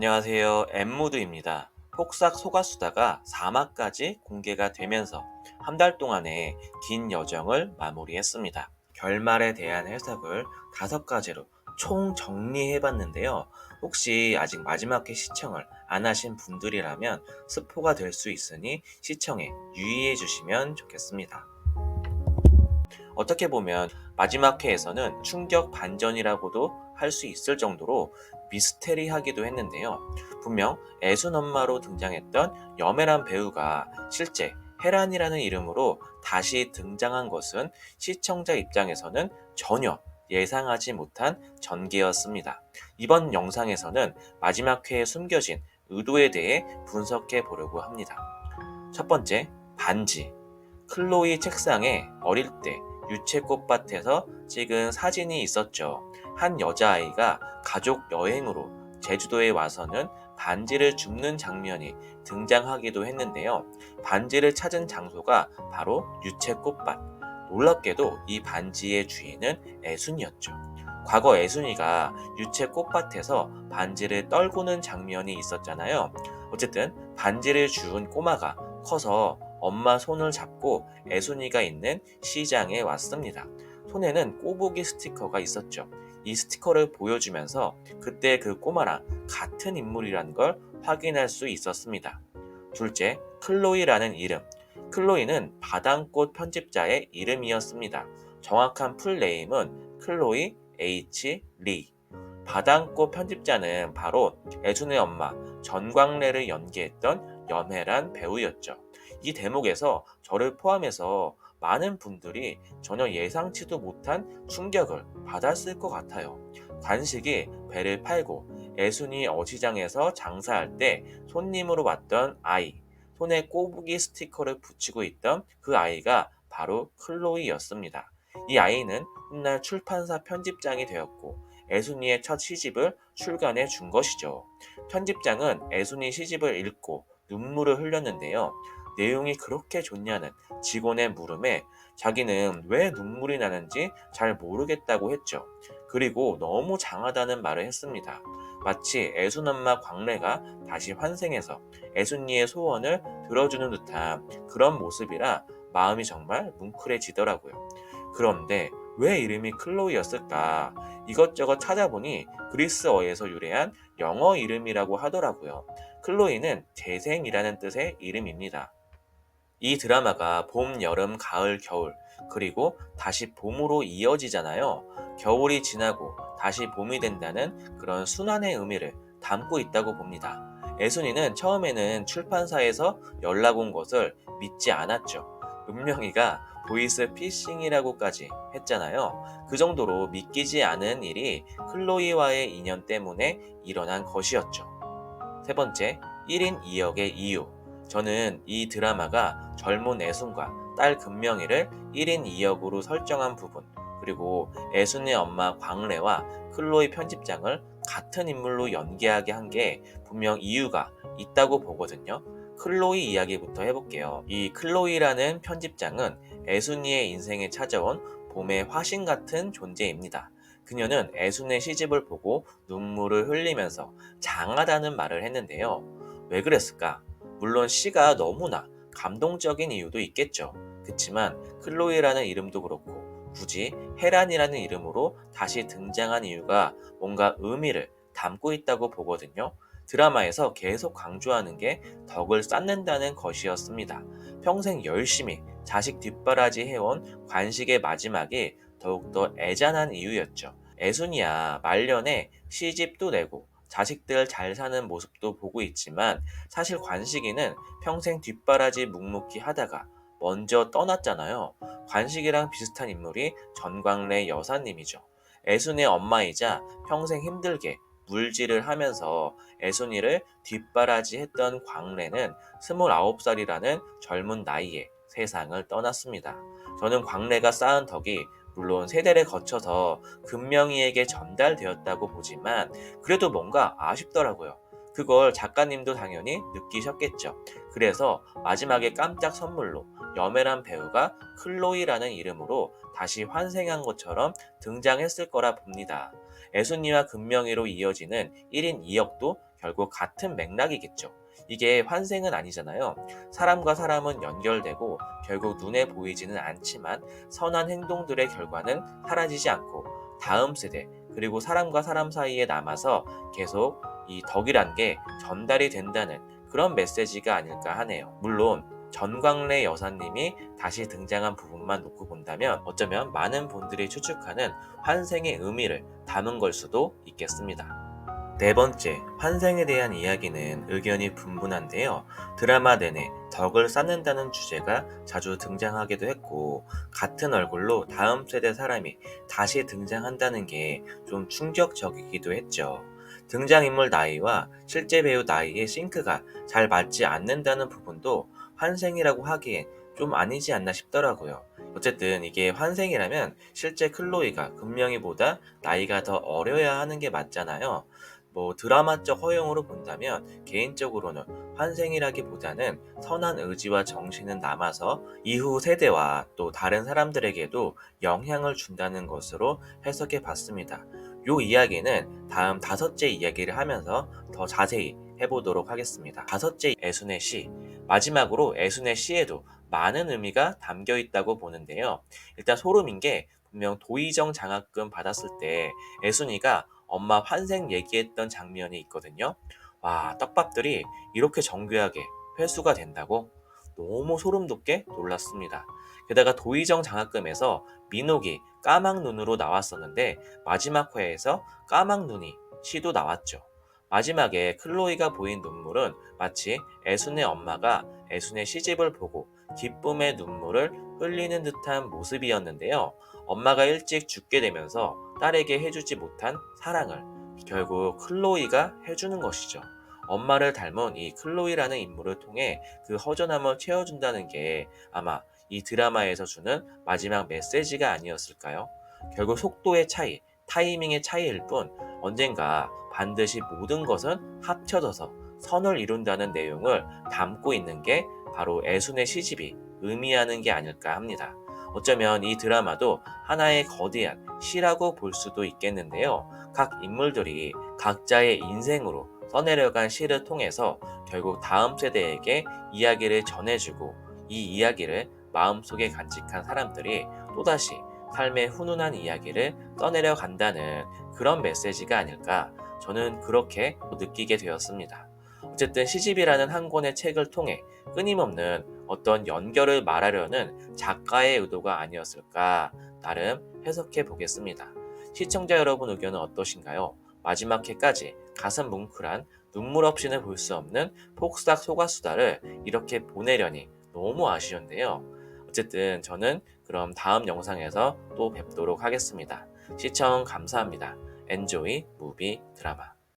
안녕하세요. 엠무드입니다. 폭삭 소가수다가 4화까지 공개가 되면서 한 달 동안의 긴 여정을 마무리했습니다. 결말에 대한 해석을 5가지로 총 정리해봤는데요. 혹시 아직 마지막 회 시청을 안 하신 분들이라면 스포가 될 수 있으니 시청에 유의해 주시면 좋겠습니다. 어떻게 보면 마지막 회에서는 충격 반전이라고도 할 수 있을 정도로 미스테리하기도 했는데요. 분명 애순 엄마로 등장했던 여메란 배우가 실제 헤란이라는 이름으로 다시 등장한 것은 시청자 입장에서는 전혀 예상하지 못한 전개였습니다. 이번 영상에서는 마지막 회에 숨겨진 의도에 대해 분석해 보려고 합니다. 첫 번째, 반지. 클로이 책상에 어릴 때 유채꽃밭에서 찍은 사진이 있었죠. 한 여자아이가 가족 여행으로 제주도에 와서는 반지를 줍는 장면이 등장하기도 했는데요. 반지를 찾은 장소가 바로 유채꽃밭. 놀랍게도 이 반지의 주인은 애순이었죠. 과거 애순이가 유채꽃밭에서 반지를 떨구는 장면이 있었잖아요. 어쨌든 반지를 주운 꼬마가 커서 엄마 손을 잡고 애순이가 있는 시장에 왔습니다. 손에는 꼬부기 스티커가 있었죠. 이 스티커를 보여주면서 그때 그 꼬마랑 같은 인물이란 걸 확인할 수 있었습니다. 둘째, 클로이라는 이름. 클로이는 바당꽃 편집자의 이름이었습니다. 정확한 풀네임은 클로이 H. 리. 바당꽃 편집자는 바로 애순의 엄마 전광래를 연기했던 염혜란 배우였죠. 이 대목에서 저를 포함해서 많은 분들이 전혀 예상치도 못한 충격을 받았을 것 같아요. 관식이 배를 팔고 애순이 어시장에서 장사할 때 손님으로 왔던 아이, 손에 꼬부기 스티커를 붙이고 있던 그 아이가 바로 클로이였습니다. 이 아이는 훗날 출판사 편집장이 되었고 애순이의 첫 시집을 출간해 준 것이죠. 편집장은 애순이 시집을 읽고 눈물을 흘렸는데요. 내용이 그렇게 좋냐는 직원의 물음에 자기는 왜 눈물이 나는지 잘 모르겠다고 했죠. 그리고 너무 장하다는 말을 했습니다. 마치 애순 엄마 광래가 다시 환생해서 애순이의 소원을 들어주는 듯한 그런 모습이라 마음이 정말 뭉클해지더라고요. 그런데 왜 이름이 클로이였을까? 이것저것 찾아보니 그리스어에서 유래한 영어 이름이라고 하더라고요. 클로이는 재생이라는 뜻의 이름입니다. 이 드라마가 봄, 여름, 가을, 겨울, 그리고 다시 봄으로 이어지잖아요. 겨울이 지나고 다시 봄이 된다는 그런 순환의 의미를 담고 있다고 봅니다. 애순이는 처음에는 출판사에서 연락 온 것을 믿지 않았죠. 은명이가 보이스 피싱이라고까지 했잖아요. 그 정도로 믿기지 않은 일이 클로이와의 인연 때문에 일어난 것이었죠. 세 번째, 1인 2역의 이유. 저는 이 드라마가 젊은 애순과 딸 금명이를 1인 2역으로 설정한 부분, 그리고 애순의 엄마 광래와 클로이 편집장을 같은 인물로 연기하게 한 게 분명 이유가 있다고 보거든요. 클로이 이야기부터 해볼게요. 이 클로이라는 편집장은 애순이의 인생에 찾아온 봄의 화신 같은 존재입니다. 그녀는 애순의 시집을 보고 눈물을 흘리면서 장하다는 말을 했는데요. 왜 그랬을까? 물론 시가 너무나 감동적인 이유도 있겠죠. 그치만 클로이라는 이름도 그렇고 굳이 헤란이라는 이름으로 다시 등장한 이유가 뭔가 의미를 담고 있다고 보거든요. 드라마에서 계속 강조하는 게 덕을 쌓는다는 것이었습니다. 평생 열심히 자식 뒷바라지 해온 관식의 마지막이 더욱더 애잔한 이유였죠. 애순이야 말년에 시집도 내고 자식들 잘 사는 모습도 보고 있지만 사실 관식이는 평생 뒷바라지 묵묵히 하다가 먼저 떠났잖아요. 관식이랑 비슷한 인물이 전광래 여사님이죠. 애순이의 엄마이자 평생 힘들게 물질을 하면서 애순이를 뒷바라지 했던 광래는 29살이라는 젊은 나이에 세상을 떠났습니다. 저는 광래가 쌓은 덕이 물론 세대를 거쳐서 금명이에게 전달되었다고 보지만 그래도 뭔가 아쉽더라고요. 그걸 작가님도 당연히 느끼셨겠죠. 그래서 마지막에 깜짝 선물로 여메란 배우가 클로이라는 이름으로 다시 환생한 것처럼 등장했을 거라 봅니다. 애순이와 금명이로 이어지는 1인 2역도 결국 같은 맥락이겠죠. 이게 환생은 아니잖아요. 사람과 사람은 연결되고 결국 눈에 보이지는 않지만 선한 행동들의 결과는 사라지지 않고 다음 세대 그리고 사람과 사람 사이에 남아서 계속 이 덕이란 게 전달이 된다는 그런 메시지가 아닐까 하네요. 물론 전광래 여사님이 다시 등장한 부분만 놓고 본다면 어쩌면 많은 분들이 추측하는 환생의 의미를 담은 걸 수도 있겠습니다. 네 번째, 환생에 대한 이야기는 의견이 분분한데요. 드라마 내내 덕을 쌓는다는 주제가 자주 등장하기도 했고, 같은 얼굴로 다음 세대 사람이 다시 등장한다는 게 좀 충격적이기도 했죠. 등장인물 나이와 실제 배우 나이의 싱크가 잘 맞지 않는다는 부분도 환생이라고 하기엔 좀 아니지 않나 싶더라고요. 어쨌든 이게 환생이라면 실제 클로이가 금명이보다 나이가 더 어려야 하는 게 맞잖아요. 드라마적 허용으로 본다면 개인적으로는 환생이라기보다는 선한 의지와 정신은 남아서 이후 세대와 또 다른 사람들에게도 영향을 준다는 것으로 해석해 봤습니다. 이 이야기는 다음 다섯째 이야기를 하면서 더 자세히 해보도록 하겠습니다. 다섯째, 애순의 시. 마지막으로 애순의 시에도 많은 의미가 담겨 있다고 보는데요. 일단 소름인 게 분명 도의정 장학금 받았을 때 애순이가 엄마 환생 얘기했던 장면이 있거든요. 와, 떡밥들이 이렇게 정교하게 회수가 된다고? 너무 소름 돋게 놀랐습니다. 게다가 도의정 장학금에서 민옥이 까막 눈으로 나왔었는데 마지막 회에서 까막 눈이 시도 나왔죠. 마지막에 클로이가 보인 눈물은 마치 애순의 엄마가 애순의 시집을 보고 기쁨의 눈물을 흘리는 듯한 모습이었는데요. 엄마가 일찍 죽게 되면서 딸에게 해주지 못한 사랑을 결국 클로이가 해주는 것이죠. 엄마를 닮은 이 클로이라는 인물을 통해 그 허전함을 채워준다는 게 아마 이 드라마에서 주는 마지막 메시지가 아니었을까요? 결국 속도의 차이, 타이밍의 차이일 뿐 언젠가 반드시 모든 것은 합쳐져서 선을 이룬다는 내용을 담고 있는 게 바로 애순의 시집이 의미하는 게 아닐까 합니다. 어쩌면 이 드라마도 하나의 거대한 시라고 볼 수도 있겠는데요. 각 인물들이 각자의 인생으로 써내려간 시를 통해서 결국 다음 세대에게 이야기를 전해주고 이 이야기를 마음속에 간직한 사람들이 또다시 삶의 훈훈한 이야기를 써내려 간다는 그런 메시지가 아닐까 저는 그렇게 느끼게 되었습니다. 어쨌든 시집이라는 한 권의 책을 통해 끊임없는 어떤 연결을 말하려는 작가의 의도가 아니었을까 나름 해석해 보겠습니다. 시청자 여러분 의견은 어떠신가요? 마지막 회까지 가슴 뭉클한 눈물 없이는 볼 수 없는 폭삭 소가수다를 이렇게 보내려니 너무 아쉬운데요. 어쨌든 저는 그럼 다음 영상에서 또 뵙도록 하겠습니다. 시청 감사합니다. 엔조이 무비 드라마